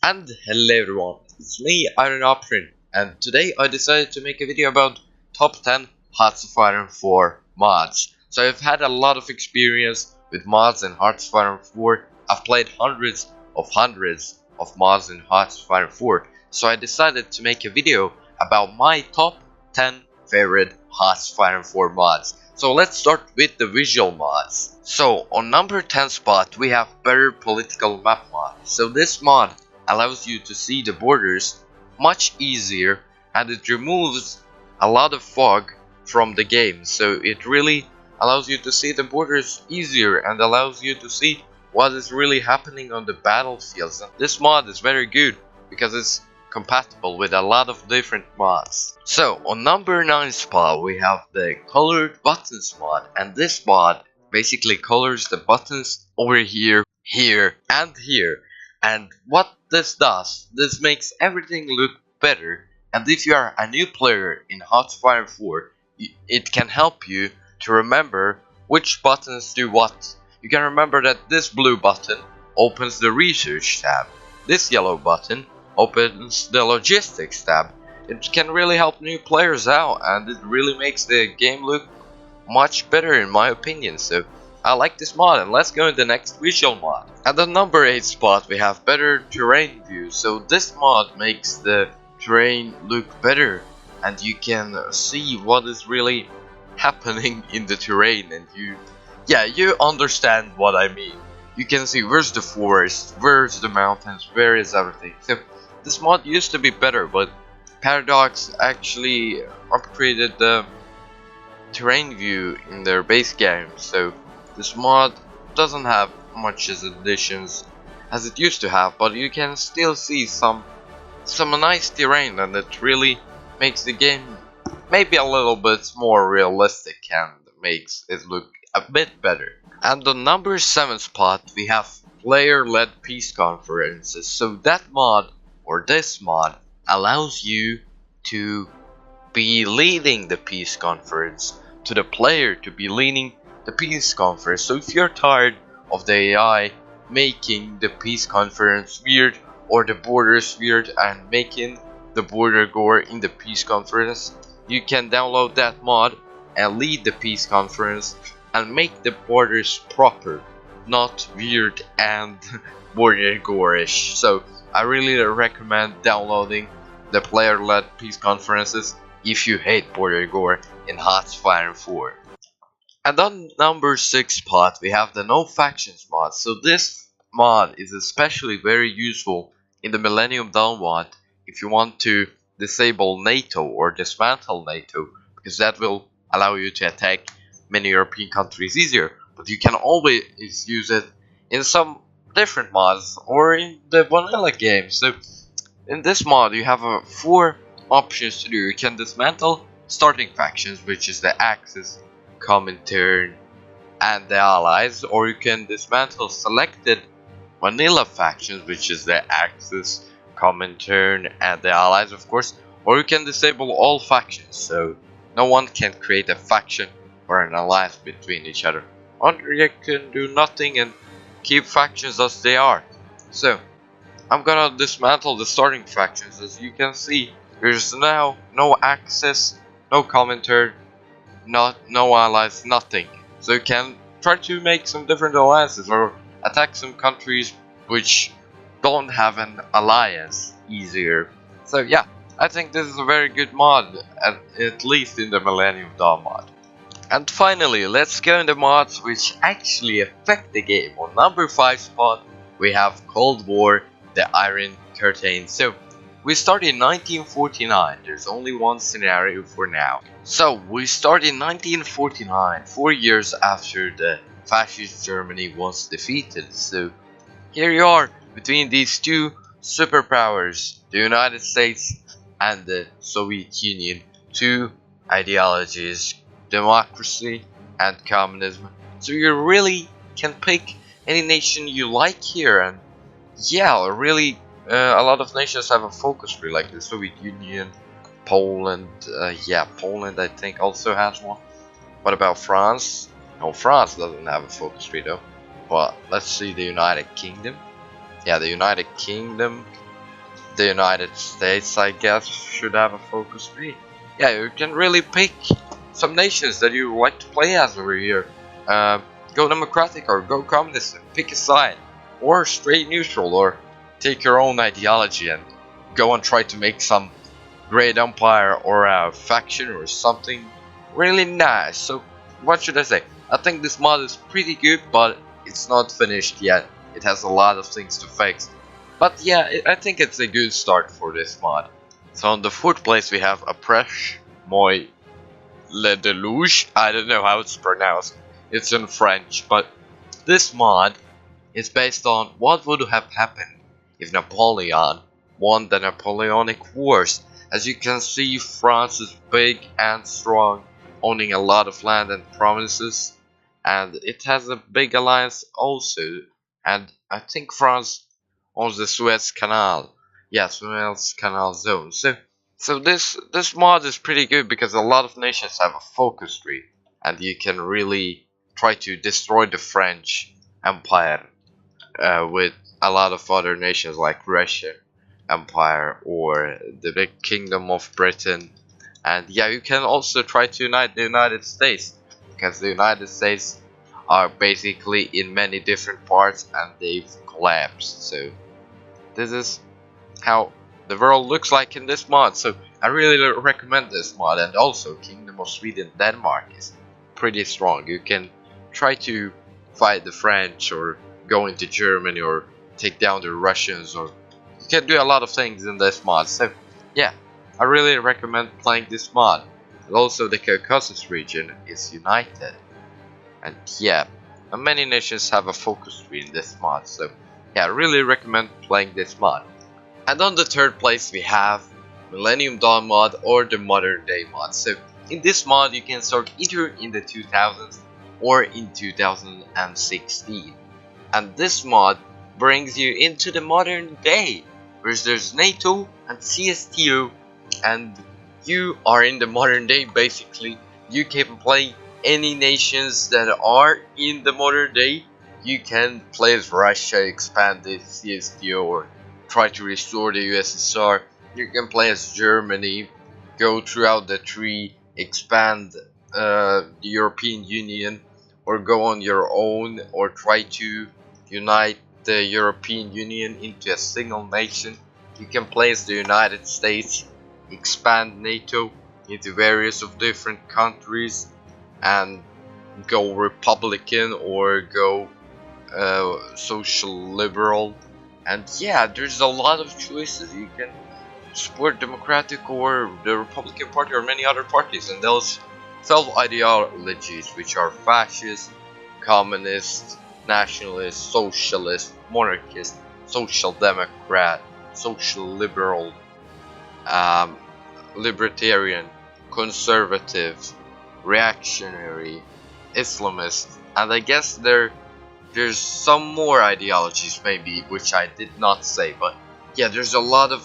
And hello everyone, it's me, Apres, and today I decided to make a video about top 10 HOI4 mods. So I've had a lot of experience with mods in HOI4. I've played hundreds of mods in HOI4, so I decided to make a video about my top 10 favorite HOI4 mods. So let's start with the visual mods. So on number 10 spot we have Better Political Map mod. So this mod allows you to see the borders much easier, and it removes a lot of fog from the game, so it really allows you to see the borders easier and allows you to see what is really happening on the battlefields. And this mod is very good because it's compatible with a lot of different mods. So on number 9 spot we have the Colored Buttons mod, and this mod basically colors the buttons over here, here and here. And what this does, this makes everything look better, and if you are a new player in HOI4, it can help you to remember which buttons do what. You can remember that this blue button opens the research tab, this yellow button opens the logistics tab. It can really help new players out, and it really makes the game look much better in my opinion. So I like this mod, and let's go to the next visual mod. At the number 8 spot we have Better Terrain View. So this mod makes the terrain look better, and you can see what is really happening in the terrain, and you understand what I mean. You can see where's the forest, where's the mountains, where is everything. So this mod used to be better, but Paradox actually upgraded the terrain view in their base game, so this mod doesn't have much as additions as it used to have, but you can still see some nice terrain, and it really makes the game maybe a little bit more realistic and makes it look a bit better. And on number 7 spot we have player-led peace conferences. So that mod, or this mod, allows you to be leading the peace conference, to the player to be leading the peace conference. So if you're tired of the AI making the peace conference weird, or the borders weird, and making the border gore in the peace conference, you can download that mod and lead the peace conference and make the borders proper, not weird and border gore-ish. So I really recommend downloading the player-led peace conferences if you hate border gore in HOI4. And on number 6 spot we have the No Factions mod. So this mod is especially very useful in the Millenium Dawn mod if you want to disable NATO or dismantle NATO, because that will allow you to attack many European countries easier. But you can always use it in some different mods or in the vanilla game. So in this mod you have 4 options to do. You can dismantle starting factions, which is the Axis, Comintern and the Allies, or you can dismantle selected vanilla factions, which is the Axis, Comintern and the Allies of course, or you can disable all factions, so no one can create a faction or an alliance between each other, or you can do nothing and keep factions as they are. So I'm gonna dismantle the starting factions. As you can see, there's now no Axis, no Comintern, no allies, nothing. So you can try to make some different alliances or attack some countries which don't have an alliance easier. So yeah, I think this is a very good mod, at least in the Millennium Dawn mod. And finally, let's go into mods which actually affect the game. On number 5 spot we have Cold War, the Iron Curtain. So we start in 1949, there's only one scenario for now. So we start in 1949, 4 years after the fascist Germany was defeated. So here you are between these two superpowers, the United States and the Soviet Union, two ideologies, democracy and communism. So you really can pick any nation you like here, and yeah, really a lot of nations have a focus tree, like the Soviet Union, Poland, yeah, Poland I think also has one. What about France? No, France doesn't have a focus tree though. But let's see, the United Kingdom. Yeah, the United Kingdom The United States, I guess, should have a focus B. Yeah, you can really pick some nations that you like to play as over here. Go democratic or go communist, pick a side, or straight neutral, or take your own ideology and go and try to make some great empire or a faction or something really nice. So what should I say? I think this mod is pretty good, but it's not finished yet. It has a lot of things to fix. But yeah, I think it's a good start for this mod. So on the 4th place we have Apres Moi Le Deluge. I don't know how it's pronounced. It's in French, but this mod is based on what would have happened if Napoleon won the Napoleonic Wars. As you can see, France is big and strong, owning a lot of land and provinces, and it has a big alliance also. And I think France owns the Suez Canal. Yeah, Suez Canal zone. So this mod is pretty good because a lot of nations have a focus tree, and you can really try to destroy the French Empire with a lot of other nations like Russia Empire or the big Kingdom of Britain. And yeah, you can also try to unite the United States, because the United States are basically in many different parts and they've collapsed. So this is how the world looks like in this mod. So I really recommend this mod. And also Kingdom of Sweden Denmark is pretty strong. You can try to fight the French or go into Germany or take down the Russians, or you can do a lot of things in this mod. So yeah, I really recommend playing this mod. And also the Caucasus region is united. And yeah, many nations have a focus tree in this mod. So yeah, I really recommend playing this mod. And on the 3rd place we have Millennium Dawn mod or the Modern Day mod. So in this mod you can start either in the 2000s or in 2016. And this mod brings you into the modern day, where there's NATO and CSTO, and you are in the modern day. Basically, you can play any nations that are in the modern day. You can play as Russia, expand the CSTO, or try to restore the USSR. You can play as Germany, go throughout the tree, expand the European Union, or go on your own, or try to unite the European Union into a single nation. You can play as the United States, expand NATO into various of different countries, and go Republican or go social liberal. And yeah, there's a lot of choices. You can support Democratic or the Republican Party or many other parties, and those 12 ideologies, which are fascist, communist, nationalist, socialist, monarchist, social democrat, social liberal, libertarian, conservative, reactionary, Islamist, and I guess there's some more ideologies maybe which I did not say, but yeah, there's a lot of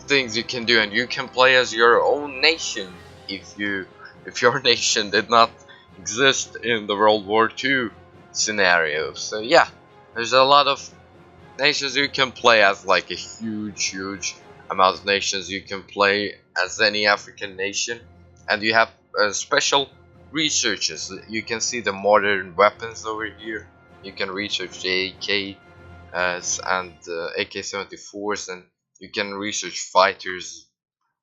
things you can do, and you can play as your own nation if your nation did not exist in the World War II scenario. So yeah, there's a lot of nations you can play as, like a huge amount of nations. You can play as any African nation, and you have special researches. You can see the modern weapons over here. You can research the AK and AK-74s, and you can research fighters,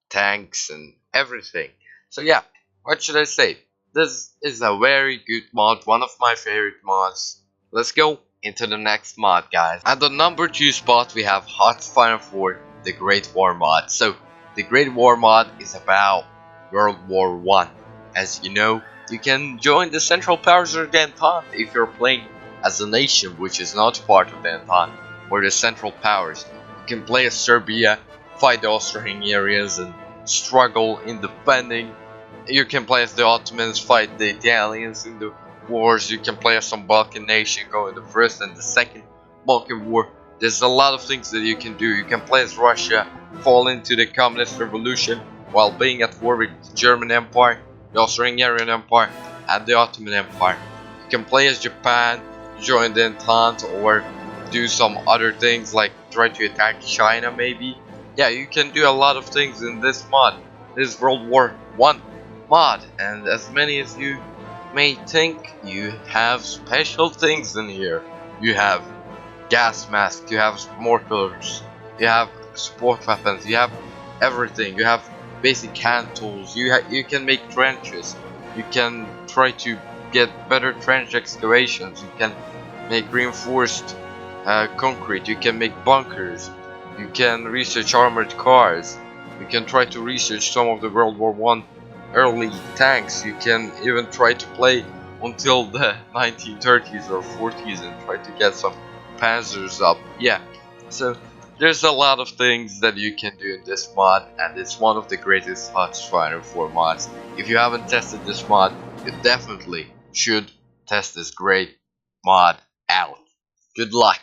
tanks, and everything. So yeah, what should I say? This is a very good mod, one of my favorite mods. Let's go into the next mod, guys. At the number 2 spot we have HOI4, the Great War mod. So the Great War mod is about World War I. As you know, you can join the Central Powers of the Entente if you're playing as a nation which is not part of the Entente or the Central Powers. You can play as Serbia, fight the Austro-Hungarians and struggle in defending. You can play as the Ottomans, fight the Italians in the wars. You can play as some Balkan nation, go in the first and the second Balkan war. There's a lot of things that you can do. You can play as Russia, fall into the Communist Revolution while being at war with the German Empire, the Austro-Hungarian Empire, and the Ottoman Empire. You can play as Japan, join the Entente, or do some other things like try to attack China maybe. yeah, you can do a lot of things in this mod, this World War I mod, and as many as you may think, you have special things in here. You have gas masks, you have mortars, you have support weapons, you have everything. You have basic hand tools, you can make trenches, you can try to get better trench excavations, you can make reinforced concrete, you can make bunkers, you can research armored cars, you can try to research some of the World War I early tanks, you can even try to play until the 1930s or 40s and try to get some panzers up. Yeah, so there's a lot of things that you can do in this mod, and it's one of the greatest HOI4 mods. If you haven't tested this mod, you definitely should test this great mod out. Good luck!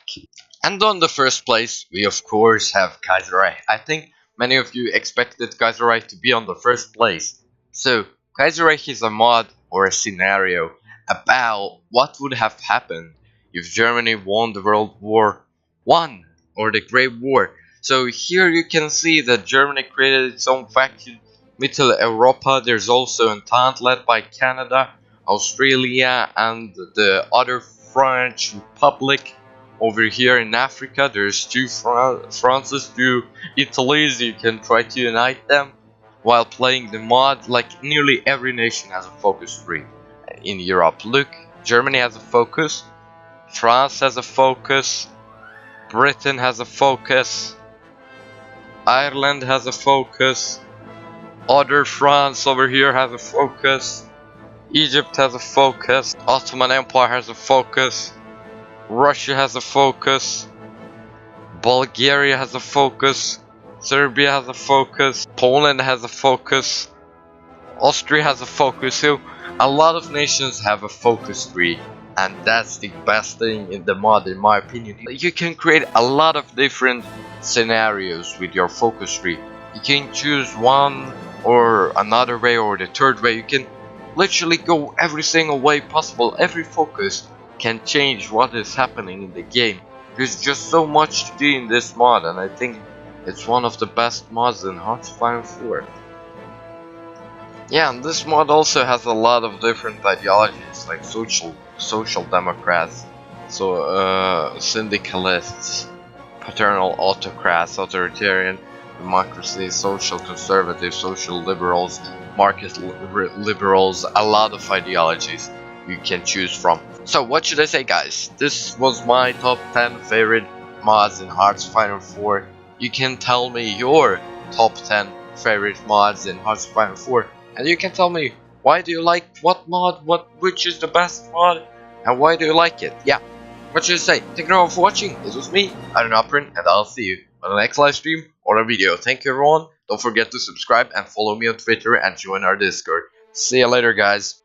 And on the first place, we of course have Kaiserreich. I think many of you expected Kaiserreich to be on the first place. So, Kaiserreich is a mod or a scenario about what would have happened if Germany won the World War I or the Great War. So here you can see that Germany created its own faction, Mittel Europa. There's also an Entente led by Canada, Australia, and the other French Republic. Over here in Africa, there's two Frances, two Italies. You can try to unite them while playing the mod. Like nearly every nation has a focus tree in Europe. Look, Germany has a focus, France has a focus, Britain has a focus, Ireland has a focus, other France over here has a focus, Egypt has a focus, Ottoman Empire has a focus, Russia has a focus, Bulgaria has a focus, Serbia has a focus, Poland has a focus, Austria has a focus. So a lot of nations have a focus tree, and that's the best thing in the mod in my opinion. You can create a lot of different scenarios with your focus tree. You can choose one or another way or the third way. You can literally go every single way possible. Every focus can change what is happening in the game. There's just so much to do in this mod, and I think it's one of the best mods in HOI4. Yeah, and this mod also has a lot of different ideologies, like social democrats, so syndicalists, paternal autocrats, authoritarian democracy, social conservative, social liberals, market liberals, a lot of ideologies you can choose from. So what should I say, guys? This was my top 10 favorite mods in HOI4. You can tell me your top 10 favorite mods in HOI4, and you can tell me why do you like what mod, which is the best mod, and why do you like it. Yeah, what should I say? Thank you all for watching. This was me, Apres, and I'll see you on the next live stream or a video. Thank you everyone. Don't forget to subscribe and follow me on Twitter and join our Discord. See you later, guys.